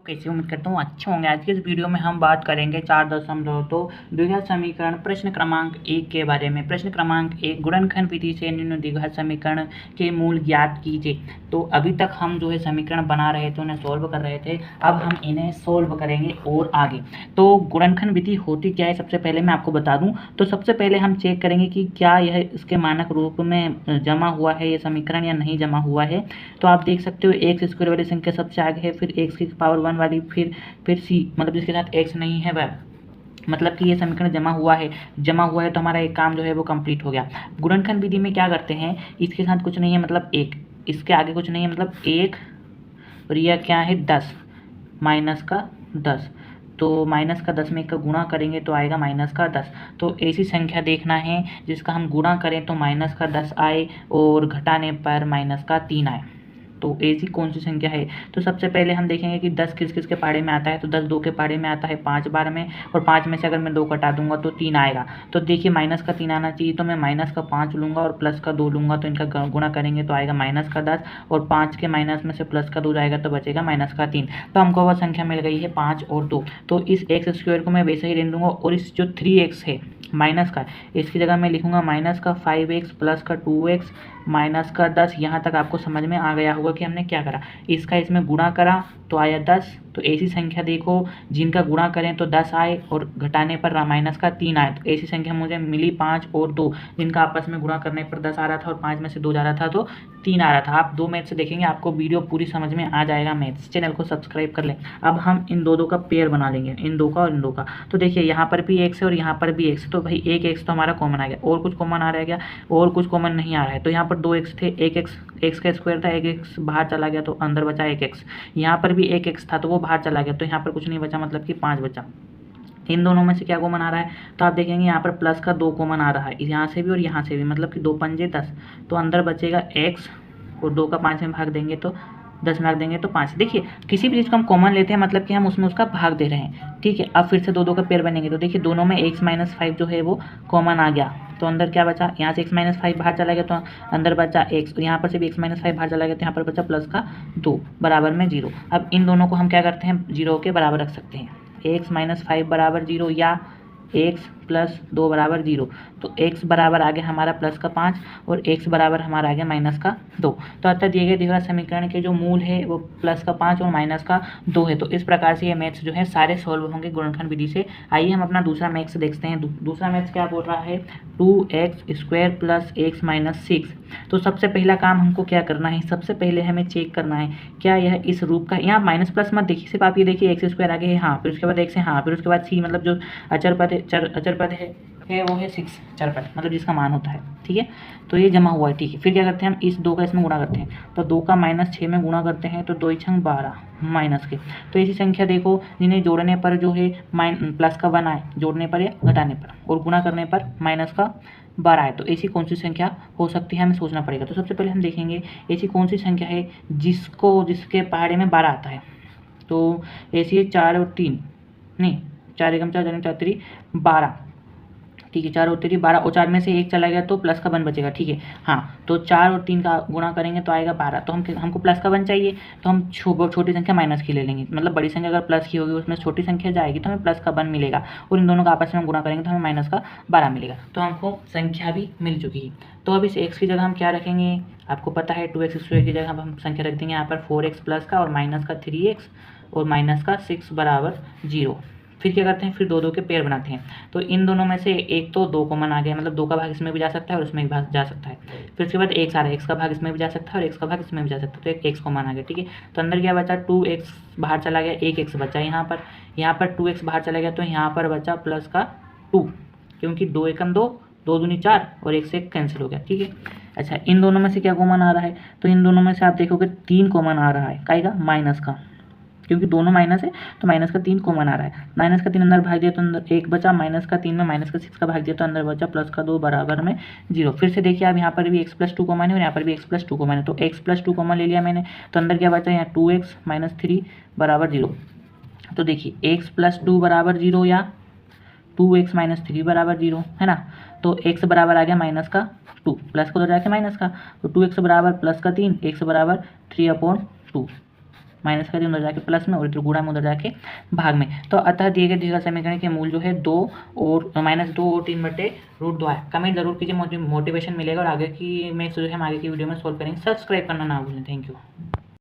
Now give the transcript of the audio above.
कैसे उम्मीद करता हूँ अच्छे होंगे। आज के इस वीडियो में हम बात करेंगे 4.2 द्विघात समीकरण प्रश्न क्रमांक 1 के बारे में। प्रश्न क्रमांक 1, गुणनखंड विधि से निम्न द्विघात समीकरण के मूल ज्ञात कीजिए। तो अभी तक हम जो है समीकरण बना रहे थे, उन्हें सॉल्व कर रहे थे। अब हम इन्हें सॉल्व करेंगे और आगे। तो गुणनखंड विधि होती क्या है, सबसे पहले मैं आपको बता दूँ। तो सबसे पहले हम चेक करेंगे कि क्या यह इसके मानक रूप में जमा हुआ है ये समीकरण या नहीं जमा हुआ है। तो आप देख सकते हो एक्स स्क्वायर वाली संख्या सबसे आगे है, फिर एक्स की पावर 1 वाली, फिर सी, मतलब जिसके साथ एक्स नहीं है वह, मतलब कि ये समीकरण जमा हुआ है तो हमारा एक काम जो है वो कंप्लीट हो गया। गुणनखंड विधि में क्या करते हैं, इसके साथ कुछ नहीं है मतलब एक, इसके आगे कुछ नहीं है मतलब एक, और यह क्या है 10 माइनस का 10। तो माइनस का 10 में एक का गुणा करेंगे तो आएगा माइनस का 10। तो ऐसी संख्या देखना है जिसका हम गुणा करें तो माइनस का 10 आए और घटाने पर माइनस का 3 आए। तो ऐसी कौन सी संख्या है। तो सबसे पहले हम देखेंगे कि 10 किस किस के पहाड़े में आता है। तो 10 2 के पहाड़े में आता है 5 बार में, और 5 में से अगर मैं 2 कटा दूंगा तो 3 आएगा। तो देखिए माइनस का 3 आना चाहिए, तो मैं माइनस का 5 लूँगा और प्लस का 2 लूँगा, तो इनका गुणा करेंगे तो आएगा माइनस का 10, और 5 के माइनस में से प्लस का 2 जाएगा तो बचेगा माइनस का 3। तो हमको वह संख्या मिल गई है 5 और 2। तो इस एक्स स्क्वायर को मैं वैसे ही रहने दूँगा, और इस जो 3x है माइनस का, इसकी जगह मैं लिखूंगा माइनस का 5x प्लस का 2x माइनस का 10। यहाँ तक आपको समझ में आ गया होगा कि हमने क्या करा, इसका इसमें गुणा करा तो आया 10। तो ऐसी संख्या देखो जिनका गुणा करें तो 10 आए और घटाने पर माइनस का 3 आए। तो ऐसी संख्या मुझे मिली 5 और 2, जिनका आपस में गुणा करने पर 10 आ रहा था और 5 में से 2 जा रहा था तो 3 आ रहा था। आप 2 मैथ से देखेंगे, आपको वीडियो पूरी समझ में आ जाएगा। मैथ्स चैनल को सब्सक्राइब कर लें। अब हम इन दो का पेयर बना लेंगे, इन दो का और इन दो का। तो देखिए यहाँ पर भी एक्स है और यहाँ पर भी एक्स है, तो भाई एक एक्स तो हमारा कॉमन आ गया, और कुछ कॉमन आ रहा है क्या, और कुछ कॉमन नहीं आ रहा है। तो यहाँ पर 2 एक्स थे, एक एक्स का स्क्वायर था, एक एक्स बाहर चला गया तो अंदर बचा एक एक्स। यहाँ पर भी एक एक्स था तो वो बाहर चला गया, तो यहाँ पर कुछ नहीं बचा, मतलब कि 5 बचा। इन दोनों में से क्या कॉमन आ रहा है, तो आप देखेंगे यहाँ पर प्लस का 2 कॉमन आ रहा है, यहाँ से भी और यहाँ से भी, मतलब कि 2 पंजे 10। तो अंदर बचेगा x, और 2 का 5 में भाग देंगे तो 10 में भाग देंगे तो 5। देखिए किसी भी चीज़ को हम कॉमन लेते हैं मतलब कि हम उसमें उसका भाग दे रहे हैं, ठीक है। अब फिर से 2 का पेयर बनेंगे, तो देखिए दोनों में x माइनस 5 जो है वो कॉमन आ गया। तो अंदर क्या बचा, यहाँ से x माइनस 5 बाहर चला गया तो अंदर बचा x, और यहाँ पर से भी x माइनस 5 बाहर चला गया तो यहाँ पर बचा प्लस का 2 बराबर में 0। अब इन दोनों को हम क्या करते हैं, 0 के बराबर रख सकते हैं। x माइनस 5 बराबर 0 या x प्लस 2 बराबर 0। तो x बराबर आ गया हमारा प्लस का 5 और x बराबर हमारा आ गया माइनस का 2। तो अतः दिए गए द्विघात समीकरण के जो मूल है वो प्लस का 5 और माइनस का 2 है। तो इस प्रकार से ये मैथ्स जो है सारे सॉल्व होंगे गुणनखंड विधि से। आइए हम अपना दूसरा मैथ्स देखते हैं। दूसरा मैथ्स क्या बोल रहा है, 2x square plus x minus 6। तो सबसे पहला काम हमको क्या करना है, सबसे पहले हमें चेक करना है क्या यह इस रूप का, यहाँ माइनस प्लस मत देखिए, सिर्फ आप ये देखिए एक्स स्क्वायर आगे है हाँ, फिर उसके बाद x है हाँ, फिर उसके बाद c, मतलब जो अचर पद है वो है 6 चरपद, मतलब जिसका मान होता है, ठीक है। तो ये जमा हुआ है, ठीक है। फिर क्या करते हैं हम, इस 2 का इसमें गुणा करते हैं, तो 2 का माइनस 6 में गुणा करते हैं तो 2 छंग 12 माइनस के। तो ऐसी संख्या देखो जिन्हें जोड़ने पर जो है प्लस का 1 आए, जोड़ने पर या घटाने पर, और गुणा करने पर माइनस का 12 आए। तो ऐसी कौन सी संख्या हो सकती है, हमें सोचना पड़ेगा। तो सबसे पहले हम देखेंगे ऐसी कौन सी संख्या है जिसके पहाड़े में 12 आता है। तो ऐसी है 4 और 3, नहीं 4 एकम 4 4 4 3 12, ठीक है। 4 और 3 12, और 4 में से 1 चला गया तो प्लस का 1 बचेगा, ठीक है हाँ। तो 4 और 3 का गुणा करेंगे तो आएगा 12। तो हमको प्लस का 1 चाहिए, तो हम छोटी संख्या माइनस की ले लेंगे, मतलब बड़ी संख्या अगर प्लस की होगी उसमें छोटी संख्या जाएगी तो हमें प्लस का 1 मिलेगा, और इन दोनों का आपस में गुणा करेंगे तो हमें माइनस का 12 मिलेगा। तो हमको संख्या भी मिल चुकी है। तो अब इस x की जगह हम क्या रखेंगे, आपको पता है 2x स्क्वायर की जगह हम संख्या रख देंगे यहाँ पर 4x प्लस का और माइनस का 3x और माइनस का 6 बराबर 0। फिर क्या करते हैं, फिर 2 के पेयर बनाते हैं। तो इन दोनों में से एक तो 2 कॉमन आ गया, मतलब 2 का भाग इसमें भी जा सकता है और इसमें भी भाग जा सकता है। फिर उसके बाद x आ रहा है, x का भाग इसमें भी जा सकता है और x का भाग इसमें भी जा सकता है, तो एक x कॉमन आ गया, ठीक है। तो अंदर क्या बचा, 2x बाहर चला गया, एक x बचा यहाँ पर 2x बाहर चला गया तो यहाँ पर बचा प्लस का 2, क्योंकि 2 एकम 2, 2 दूनी 4 और 1 से 1 कैंसिल हो गया, ठीक है। अच्छा इन दोनों में से क्या कॉमन आ रहा है, तो इन दोनों में से आप देखोगे 3 कॉमन आ रहा है, काहेगा माइनस का, क्योंकि दोनों माइनस है तो माइनस का 3 कॉमन आ रहा है। माइनस का 3 अंदर भाग दिया तो अंदर 1 बचा, माइनस का 3 में माइनस का 6 का भाग दिया तो अंदर बचा प्लस का 2 बराबर में 0। फिर से देखिए अब यहाँ पर भी x प्लस 2 कॉमन है और यहाँ पर भी x प्लस 2 कॉमन है, तो x प्लस 2 कॉमन ले लिया मैंने, तो अंदर क्या बचा यहाँ 2x माइनस 3 बराबर 0। तो देखिए x प्लस 2 बराबर 0 या 2x माइनस 3 बराबर 0 है ना। तो x बराबर आ गया माइनस का 2, प्लस को तो जाके माइनस का, तो 2x बराबर प्लस का 3, x बराबर 3/2 माइनस का उधर जाके प्लस में और इधर गुणा में उधर जाके भाग में। तो अतः दिए गए द्विघात समीकरण के मूल जो है 2 और -2 और 3/√2 है। कमेंट जरूर कीजिए, मोटिवेशन मिलेगा और आगे की मैं जो है हम आगे की वीडियो में सोल्व करेंगे। सब्सक्राइब करना ना भूलें। Thank you.